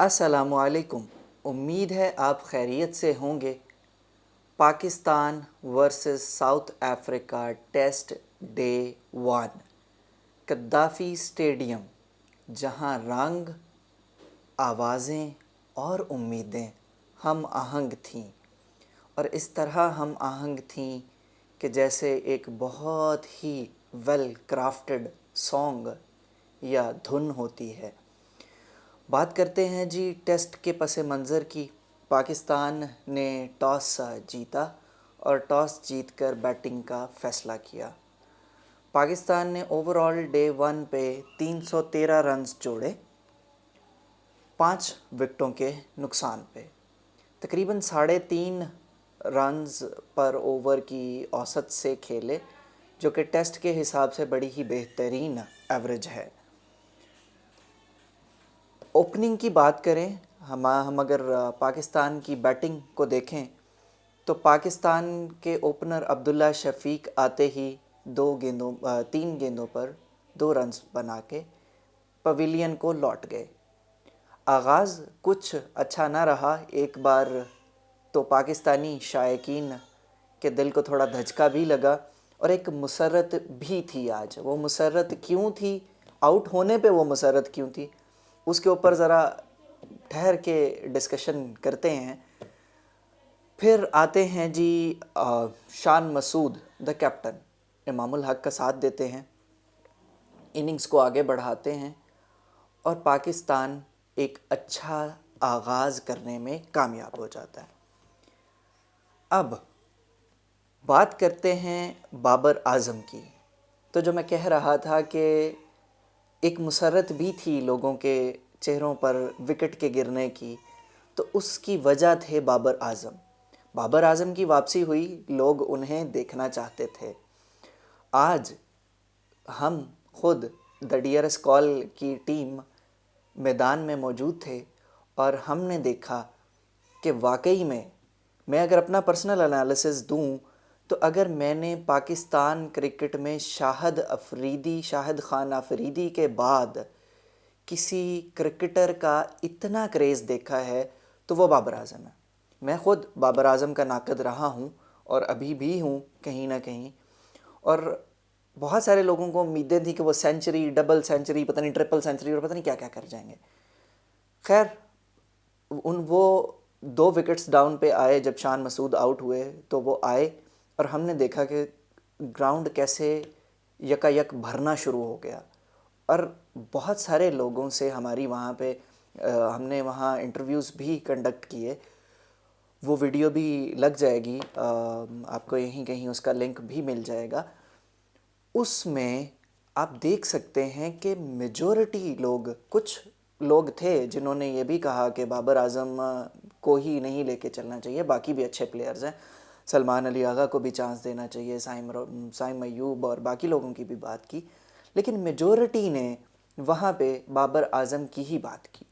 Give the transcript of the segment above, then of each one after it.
السلام علیکم۔ امید ہے آپ خیریت سے ہوں گے۔ Pakistan versus South Africa test day 1، Gaddafi stadium, جہاں رنگ، آوازیں اور امیدیں ہم آہنگ تھیں، اور اس طرح ہم آہنگ تھیں کہ جیسے ایک بہت ہی ویل کرافٹڈ سانگ یا دھن ہوتی ہے۔ بات کرتے ہیں جی ٹیسٹ کے پس منظر کی۔ پاکستان نے ٹاس جیتا اور ٹاس جیت کر بیٹنگ کا فیصلہ کیا۔ پاکستان نے اوور آل ڈے 1 پہ 313 رنز جوڑے 5 وکٹوں کے نقصان پہ۔ تقریباً 3.5 رنز پر اوور کی اوسط سے کھیلے، جو کہ ٹیسٹ کے حساب سے بڑی ہی بہترین ایوریج ہے۔ اوپننگ کی بات کریں، ہم اگر پاکستان کی بیٹنگ کو دیکھیں تو پاکستان کے اوپنر عبداللہ شفیق آتے ہی 3 گیندوں پر 2 رنز بنا کے پویلین کو لوٹ گئے۔ آغاز کچھ اچھا نہ رہا، ایک بار تو پاکستانی شائقین کے دل کو تھوڑا دھچکا بھی لگا، اور ایک مسرت بھی تھی آج۔ وہ مسرت کیوں تھی؟ آؤٹ ہونے پہ وہ مسرت کیوں تھی؟ اس کے اوپر ذرا ٹھہر کے ڈسکشن کرتے ہیں۔ پھر آتے ہیں جی شان مسعود دا کیپٹن، امام الحق کا ساتھ دیتے ہیں، اننگز کو آگے بڑھاتے ہیں، اور پاکستان ایک اچھا آغاز کرنے میں کامیاب ہو جاتا ہے۔ اب بات کرتے ہیں بابر اعظم کی۔ تو جو میں کہہ رہا تھا کہ ایک مسرت بھی تھی لوگوں کے چہروں پر وکٹ کے گرنے کی، تو اس کی وجہ تھے بابر اعظم۔ بابر اعظم کی واپسی ہوئی، لوگ انہیں دیکھنا چاہتے تھے۔ آج ہم خود دا ڈیئرس کال کی ٹیم میدان میں موجود تھے، اور ہم نے دیکھا کہ واقعی میں اگر اپنا پرسنل انالیسز دوں تو اگر میں نے پاکستان کرکٹ میں شاہد خان آفریدی کے بعد کسی کرکٹر کا اتنا کریز دیکھا ہے تو وہ بابر اعظم ہے۔ میں خود بابر اعظم کا ناقد رہا ہوں، اور ابھی بھی ہوں کہیں نہ کہیں، اور بہت سارے لوگوں کو امیدیں تھیں کہ وہ سینچری، ڈبل سینچری، پتہ نہیں ٹرپل سینچری، اور پتہ نہیں کیا کیا کر جائیں گے۔ خیر، وہ 2 وکٹس ڈاؤن پہ آئے جب شان مسعود آؤٹ ہوئے، تو وہ آئے اور ہم نے دیکھا کہ گراؤنڈ کیسے یکا بھرنا شروع ہو گیا، اور بہت سارے لوگوں سے ہماری وہاں پہ ہم نے وہاں انٹرویوز بھی کنڈکٹ کیے۔ وہ ویڈیو بھی لگ جائے گی، آپ کو یہیں کہیں اس کا لنک بھی مل جائے گا۔ اس میں آپ دیکھ سکتے ہیں کہ میجورٹی کچھ لوگ تھے جنہوں نے یہ بھی کہا کہ بابر اعظم کو ہی نہیں لے کے چلنا چاہیے، باقی بھی اچھے پلیئرز ہیں، سلمان علی آغا کو بھی چانس دینا چاہیے، سائم ایوب اور باقی لوگوں کی بھی بات کی، لیکن میجورٹی نے وہاں پہ بابر اعظم کی ہی بات کی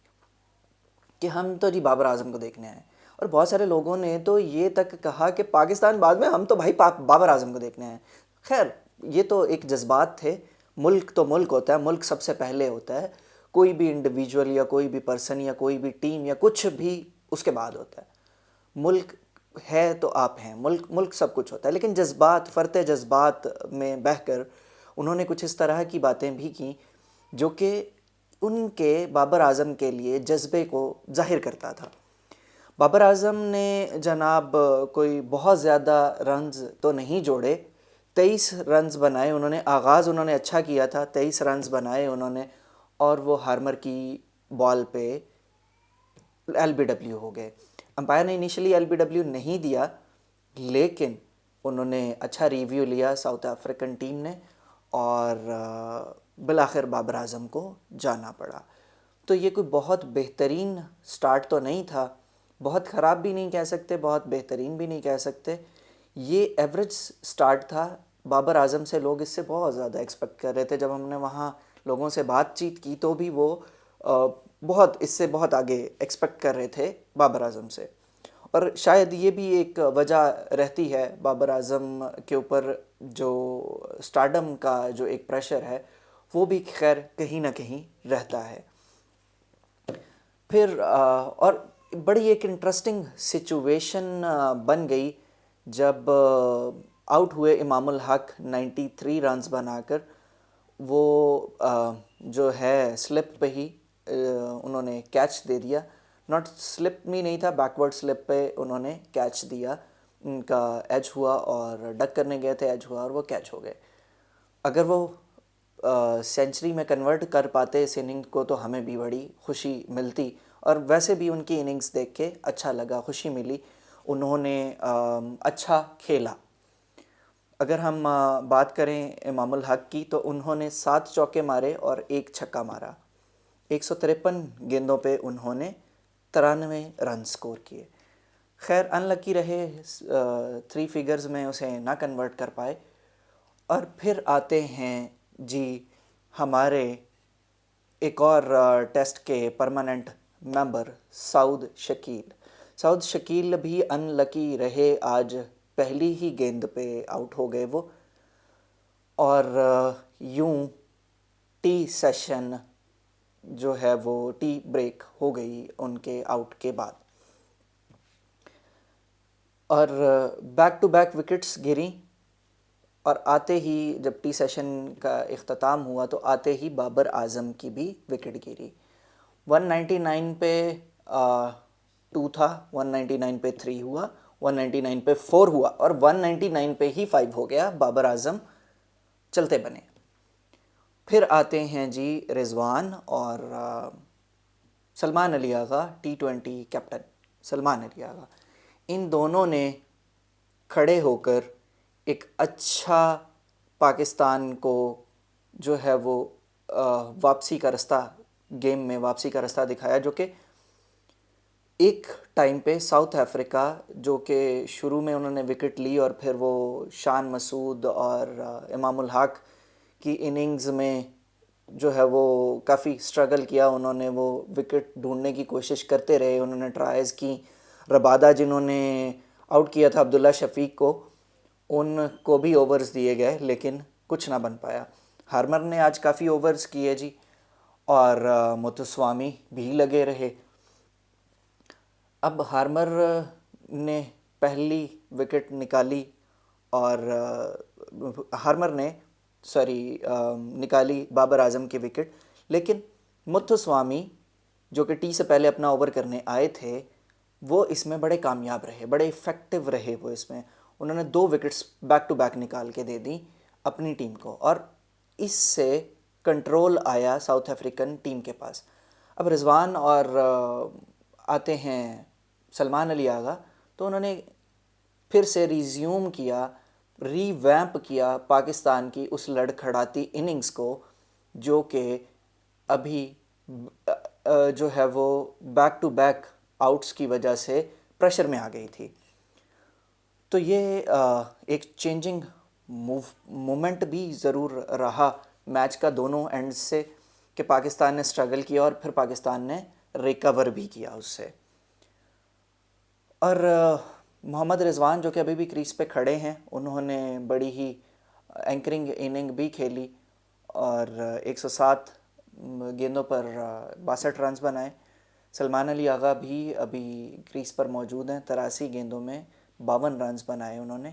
کہ ہم تو جی بابر اعظم کو دیکھنے آئے۔ اور بہت سارے لوگوں نے تو یہ تک کہا کہ پاکستان بعد میں، ہم تو بھائی بابر اعظم کو دیکھنے آئے۔ خیر، یہ تو ایک جذبات تھے۔ ملک تو ملک ہوتا ہے، ملک سب سے پہلے ہوتا ہے۔ کوئی بھی انڈیویجول یا کوئی بھی پرسن یا کوئی بھی ٹیم یا کچھ بھی اس کے بعد ہوتا ہے۔ ملک ہے تو آپ ہیں، ملک سب کچھ ہوتا ہے، لیکن جذبات، فرط جذبات میں بہہ کر انہوں نے کچھ اس طرح کی باتیں بھی کیں جو کہ ان کے بابر اعظم کے لیے جذبے کو ظاہر کرتا تھا۔ بابر اعظم نے جناب کوئی بہت زیادہ رنز تو نہیں جوڑے، 23 رنز بنائے انہوں نے۔ آغاز انہوں نے اچھا کیا تھا، 23 رنز بنائے انہوں نے، اور وہ ہارمر کی بال پہ ایل بی ڈبلیو ہو گئے۔ امپائر نے انیشلی ایل بی ڈبلیو نہیں دیا، لیکن انہوں نے اچھا ریویو لیا ساؤتھ افریقن ٹیم نے، اور بالآخر بابر اعظم کو جانا پڑا۔ تو یہ کوئی بہت بہترین سٹارٹ تو نہیں تھا، بہت خراب بھی نہیں کہہ سکتے، بہت بہترین بھی نہیں کہہ سکتے، یہ ایوریج سٹارٹ تھا۔ بابر اعظم سے لوگ اس سے بہت زیادہ ایکسپیکٹ کر رہے تھے۔ جب ہم نے وہاں لوگوں سے بات چیت کی تو بھی وہ اس سے بہت آگے ایکسپیکٹ کر رہے تھے بابر اعظم سے۔ اور شاید یہ بھی ایک وجہ رہتی ہے بابر اعظم کے اوپر، جو سٹارڈم کا جو ایک پریشر ہے وہ بھی خیر کہیں نہ کہیں رہتا ہے۔ پھر اور بڑی ایک انٹرسٹنگ سچویشن بن گئی جب آؤٹ ہوئے امام الحق 93 رنز بنا کر. وہ جو ہے سلپ پہ ہی انہوں نے کیچ دے دیا. ناٹ سلپ میں نہیں تھا، بیکورڈ سلپ پہ انہوں نے کیچ دیا. ان کا ایج ہوا اور ڈک کرنے گئے تھے، ایج ہوا اور وہ کیچ ہو گئے. اگر وہ سینچری میں کنورٹ کر پاتے اس اننگ کو تو ہمیں بھی بڑی خوشی ملتی. اور ویسے بھی ان کی اننگز دیکھ کے اچھا لگا، خوشی ملی. انہوں نے اچھا کھیلا. اگر ہم بات کریں امام الحق کی تو انہوں نے 7 چوکے مارے اور 1 چھکا مارا. 153 گیندوں پہ انہوں نے 93 رن سکور کیے. خیر ان لکی رہے، 3 فگرز میں اسے نہ کنورٹ کر پائے. اور پھر آتے ہیں جی ہمارے ایک اور ٹیسٹ کے پرماننٹ ممبر سعود شکیل. سعود شکیل بھی ان لکی رہے، آج پہلی ہی گیند پہ آؤٹ ہو گئے وہ. اور یوں ٹی سیشن جو ہے وہ ٹی بریک ہو گئی ان کے آؤٹ کے بعد. اور بیک ٹو بیک وکٹس گریں. اور آتے ہی جب ٹی سیشن کا اختتام ہوا تو آتے ہی بابر اعظم کی بھی وکٹ گری. 199 پہ 2 تھا، 199 پہ 3 ہوا، 199 پہ 4 ہوا اور 199 پہ ہی 5 ہو گیا. بابر اعظم چلتے بنے. پھر آتے ہیں جی رضوان اور سلمان علی آغا، T20 کیپٹن سلمان علی آغا. ان دونوں نے کھڑے ہو کر ایک اچھا پاکستان کو جو ہے وہ واپسی کا رستہ، گیم میں واپسی کا رستہ دکھایا. جو کہ ایک ٹائم پہ ساؤتھ افریقہ جو کہ شروع میں انہوں نے وکٹ لی اور پھر وہ شان مسعود اور امام الحق کی اننگز میں جو ہے وہ کافی سٹرگل کیا. انہوں نے وہ وکٹ ڈھونڈنے کی کوشش کرتے رہے، انہوں نے ٹرائز کی. ربادہ جنہوں نے آؤٹ کیا تھا عبداللہ شفیق کو، ان کو بھی اوورز دیے گئے لیکن کچھ نہ بن پایا. ہارمر نے آج کافی اوورز کیے جی، اور متسوامی بھی لگے رہے. اب ہارمر نے پہلی وکٹ نکالی اور ہارمر نے نکالی بابر اعظم کی وکٹ. لیکن متسوامی جو کہ ٹی سے پہلے اپنا اوور کرنے آئے تھے وہ اس میں بڑے کامیاب رہے، بڑے افیکٹو رہے. وہ اس میں انہوں نے 2 وکٹس بیک ٹو بیک نکال کے دے دیں اپنی ٹیم کو، اور اس سے کنٹرول آیا ساؤتھ افریقن ٹیم کے پاس. اب رضوان اور آتے ہیں سلمان علی آغا، تو انہوں نے پھر سے ریزیوم کیا، ری ویمپ کیا پاکستان کی اس لڑکھڑاتی اننگز کو جو کہ ابھی جو ہے وہ بیک ٹو بیک آؤٹس کی وجہ سے پریشر میں آ گئی تھی. تو یہ ایک چینجنگ مومنٹ بھی ضرور رہا میچ کا دونوں اینڈ سے، کہ پاکستان نے سٹرگل کیا اور پھر پاکستان نے ریکور بھی کیا اس سے. اور محمد رضوان جو کہ ابھی بھی کریز پہ کھڑے ہیں، انہوں نے بڑی ہی اینکرنگ اننگ بھی کھیلی اور 107 گیندوں پر 62 رنز بنائے. سلمان علی آغا بھی ابھی کریز پر موجود ہیں، 83 گیندوں میں 52 رنز بنائے انہوں نے.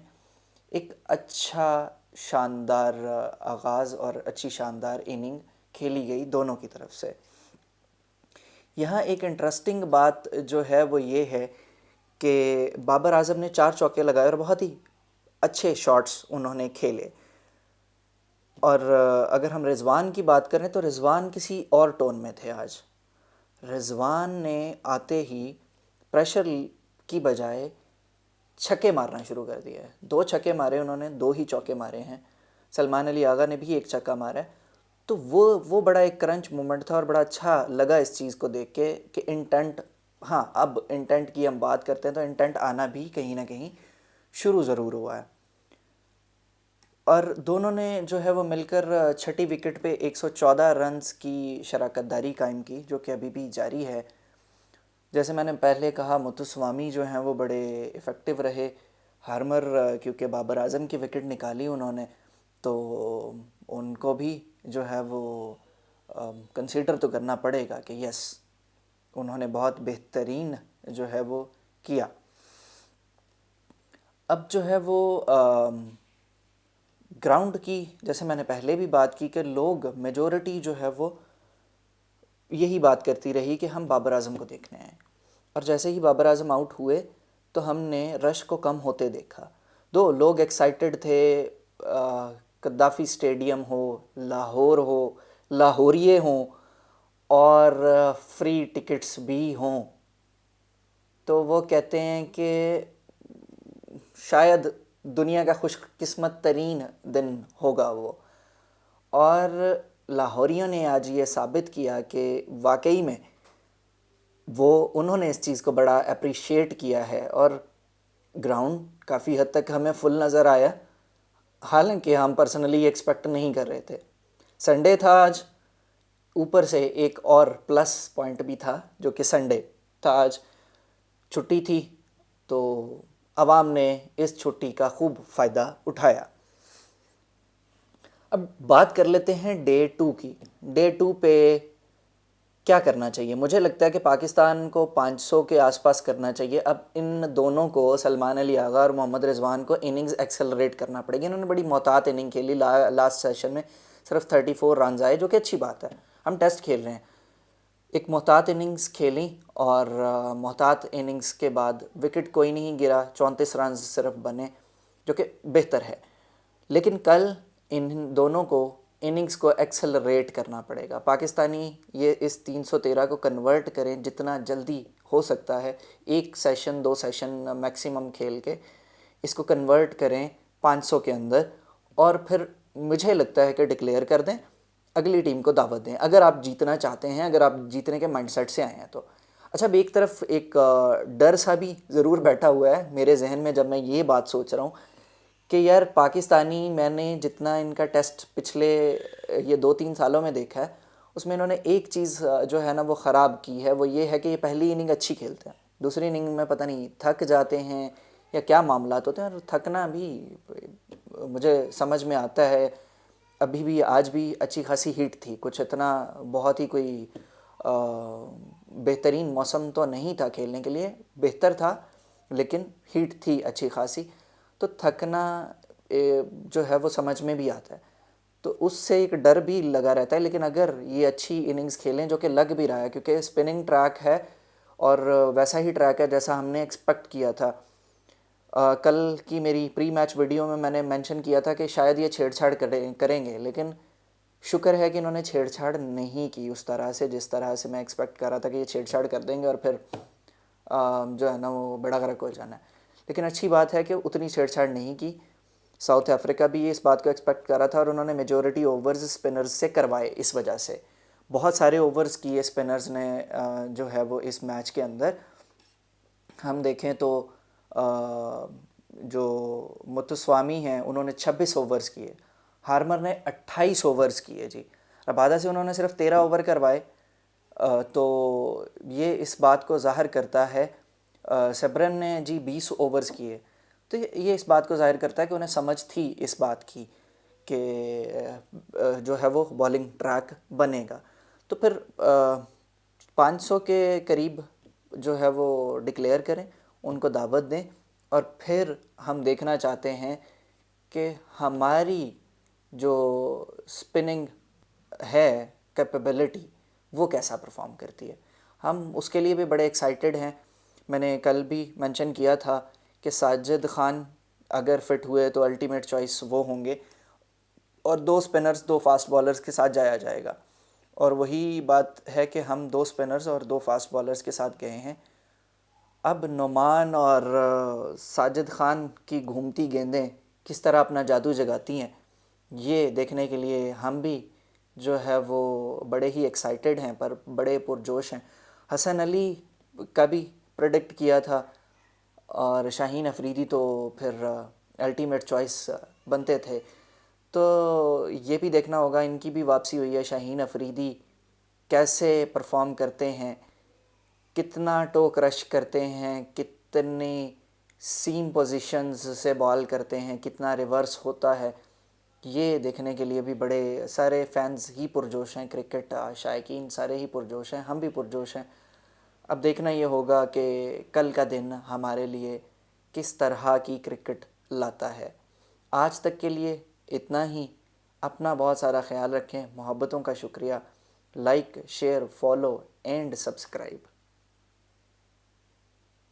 ایک اچھا شاندار آغاز اور اچھی شاندار اننگ کھیلی گئی دونوں کی طرف سے. یہاں ایک انٹرسٹنگ بات جو ہے وہ یہ ہے کہ بابر اعظم نے 4 چوکے لگائے اور بہت ہی اچھے شاٹس انہوں نے کھیلے. اور اگر ہم رضوان کی بات کریں تو رضوان کسی اور ٹون میں تھے آج. رضوان نے آتے ہی پریشر کی بجائے چھکے مارنا شروع کر دیا ہے. 2 چھکے مارے انہوں نے، 2 ہی چوکے مارے ہیں. سلمان علی آغا نے بھی 1 چھکا مارا ہے. تو وہ بڑا ایک کرنچ مومنٹ تھا اور بڑا اچھا لگا اس چیز کو دیکھ کے کہ انٹینٹ، ہاں اب انٹینٹ کی ہم بات کرتے ہیں تو انٹینٹ آنا بھی کہیں نہ کہیں شروع ضرور ہوا ہے. اور دونوں نے جو ہے وہ مل کر چھٹی وکٹ پہ 114 رنز کی شراکت داری قائم کی، جو کہ ابھی بھی جاری ہے. جیسے میں نے پہلے کہا متسوامی جو ہیں وہ بڑے افیکٹو رہے. ہارمر کیونکہ بابر اعظم کی وکٹ نکالی انہوں نے تو ان کو بھی جو ہے وہ کنسیڈر تو کرنا پڑے گا کہ یس انہوں نے بہت بہترین جو ہے وہ کیا. اب جو ہے وہ گراؤنڈ کی جیسے میں نے پہلے بھی بات کی کہ لوگ میجورٹی جو ہے وہ یہی بات کرتی رہی کہ ہم بابر اعظم کو دیکھنے آئے، اور جیسے ہی بابر اعظم آؤٹ ہوئے تو ہم نے رش کو کم ہوتے دیکھا. دو لوگ ایکسائٹڈ تھے، قذافی اسٹیڈیم ہو، لاہوریے ہوں اور فری ٹکٹس بھی ہوں، تو وہ کہتے ہیں کہ شاید دنیا کا خوش قسمت ترین دن ہوگا وہ. اور لاہوریوں نے آج یہ ثابت کیا کہ واقعی میں انہوں نے اس چیز کو بڑا اپریشیٹ کیا ہے، اور گراؤنڈ کافی حد تک ہمیں فل نظر آیا، حالانکہ ہم پرسنلی ایکسپیکٹ نہیں کر رہے تھے. سنڈے تھا آج، اوپر سے ایک اور پلس پوائنٹ بھی تھا جو کہ سنڈے تھا، آج چھٹی تھی، تو عوام نے اس چھٹی کا خوب فائدہ اٹھایا. اب بات کر لیتے ہیں ڈے 2 کی. ڈے 2 پہ کیا کرنا چاہیے؟ مجھے لگتا ہے کہ پاکستان کو 500 کے آس پاس کرنا چاہیے. اب ان دونوں کو، سلمان علی آغا اور محمد رضوان کو، اننگز ایکسلریٹ کرنا پڑے گی. انہوں نے بڑی محتاط اننگ کھیلی، لاسٹ سیشن میں صرف 34 رنز آئے، جو کہ اچھی بات ہے. ہم ٹیسٹ کھیل رہے ہیں، ایک محتاط اننگز کھیلیں، اور محتاط اننگز کے بعد وکٹ کوئی نہیں گرا، 34 رنز صرف بنے، جو کہ بہتر ہے. لیکن کل ان دونوں کو اننگز کو ایکسلریٹ کرنا پڑے گا. پاکستانی یہ اس 313 کو کنورٹ کریں جتنا جلدی ہو سکتا ہے، ایک سیشن 2 سیشن میکسیمم کھیل کے اس کو کنورٹ کریں 500 کے اندر، اور پھر مجھے لگتا ہے کہ ڈکلیئر کر دیں، اگلی ٹیم کو دعوت دیں اگر آپ جیتنا چاہتے ہیں، اگر آپ جیتنے کے مائنڈ سیٹ سے آئے ہیں تو. اچھا، اب ایک طرف ایک ڈر سا بھی ضرور بیٹھا ہوا ہے میرے ذہن میں جب میں یہ بات سوچ رہا ہوں کہ یار پاکستانی، میں نے جتنا ان کا ٹیسٹ پچھلے یہ 2-3 سالوں میں دیکھا ہے، اس میں انہوں نے ایک چیز جو ہے نا وہ خراب کی ہے، وہ یہ ہے کہ یہ پہلی اننگ اچھی کھیلتے ہیں، دوسری اننگ میں پتہ نہیں تھک جاتے ہیں یا کیا معاملات ہوتے ہیں. اور تھکنا بھی مجھے سمجھ میں آتا ہے، ابھی بھی آج بھی اچھی خاصی ہیٹ تھی، کچھ اتنا بہت ہی کوئی بہترین موسم تو نہیں تھا کھیلنے کے لیے، بہتر تھا لیکن ہیٹ تھی اچھی خاصی، تو تھکنا جو ہے وہ سمجھ میں بھی آتا ہے، تو اس سے ایک ڈر بھی لگا رہتا ہے. لیکن اگر یہ اچھی اننگز کھیلیں، جو کہ لگ بھی رہا ہے کیونکہ اسپننگ ٹریک ہے اور ویسا ہی ٹریک ہے جیسا ہم نے ایکسپیکٹ کیا تھا. کل کی میری پری میچ ویڈیو میں نے مینشن کیا تھا کہ شاید یہ چھیڑ چھاڑ کریں گے، لیکن شکر ہے کہ انہوں نے چھیڑ چھاڑ نہیں کی اس طرح سے جس طرح سے میں ایکسپیکٹ کر رہا تھا کہ یہ چھیڑ چھاڑ کر دیں گے اور پھر جو ہے نا وہ بڑا غرق ہو جانا ہے. لیکن اچھی بات ہے کہ اتنی چھیڑ چھاڑ نہیں کی. ساؤتھ افریقہ بھی اس بات کو ایکسپیکٹ کر رہا تھا، اور انہوں نے میجورٹی اوورز اسپنرز سے کروائے. اس وجہ سے بہت سارے اوورز کیے اسپنرز نے جو ہے وہ اس میچ کے اندر. ہم دیکھیں تو جو متسوامی ہیں انہوں نے 26 اوورز کیے، ہارمر نے 28 اوورز کیے جی، ربادہ سے انہوں نے صرف 13 اوور کروائے. تو یہ اس بات کو ظاہر کرتا ہے، سبرن نے جی 20 اوورز کیے، تو یہ اس بات کو ظاہر کرتا ہے کہ انہیں سمجھ تھی اس بات کی کہ جو ہے وہ بالنگ ٹریک بنے گا. تو پھر 500 کے قریب جو ہے وہ ڈکلیئر کریں، ان کو دعوت دیں، اور پھر ہم دیکھنا چاہتے ہیں کہ ہماری جو اسپننگ ہے کیپیبلٹی وہ کیسا پرفارم کرتی ہے. ہم اس کے لیے بھی بڑے ایکسائٹیڈ ہیں. میں نے کل بھی مینشن کیا تھا کہ ساجد خان اگر فٹ ہوئے تو الٹیمیٹ چوائس وہ ہوں گے، اور 2 اسپنرز 2 فاسٹ بالرز کے ساتھ جایا جائے گا. اور وہی بات ہے کہ ہم 2 اسپنرز اور 2 فاسٹ بالرز کے ساتھ گئے ہیں. اب نعمان اور ساجد خان کی گھومتی گیندیں کس طرح اپنا جادو جگاتی ہیں، یہ دیکھنے کے لیے ہم بھی جو ہے وہ بڑے ہی ایکسائٹیڈ ہیں، پر بڑے پرجوش ہیں. حسن علی کا بھی پریڈکٹ کیا تھا، اور شاہین افریدی تو پھر الٹیمیٹ چوائس بنتے تھے. تو یہ بھی دیکھنا ہوگا، ان کی بھی واپسی ہوئی ہے. شاہین افریدی کیسے پرفارم کرتے ہیں، کتنا ٹوک رش کرتے ہیں، کتنی سیم پوزیشنز سے بال کرتے ہیں، کتنا ریورس ہوتا ہے، یہ دیکھنے کے لیے بھی بڑے سارے فینز ہی پرجوش ہیں. کرکٹ شائقین سارے ہی پرجوش ہیں، ہم بھی پرجوش ہیں. اب دیکھنا یہ ہوگا کہ کل کا دن ہمارے لیے کس طرح کی کرکٹ لاتا ہے۔ آج تک کے لیے اتنا ہی۔ اپنا بہت سارا خیال رکھیں، محبتوں کا شکریہ۔ Like, share, follow and subscribe.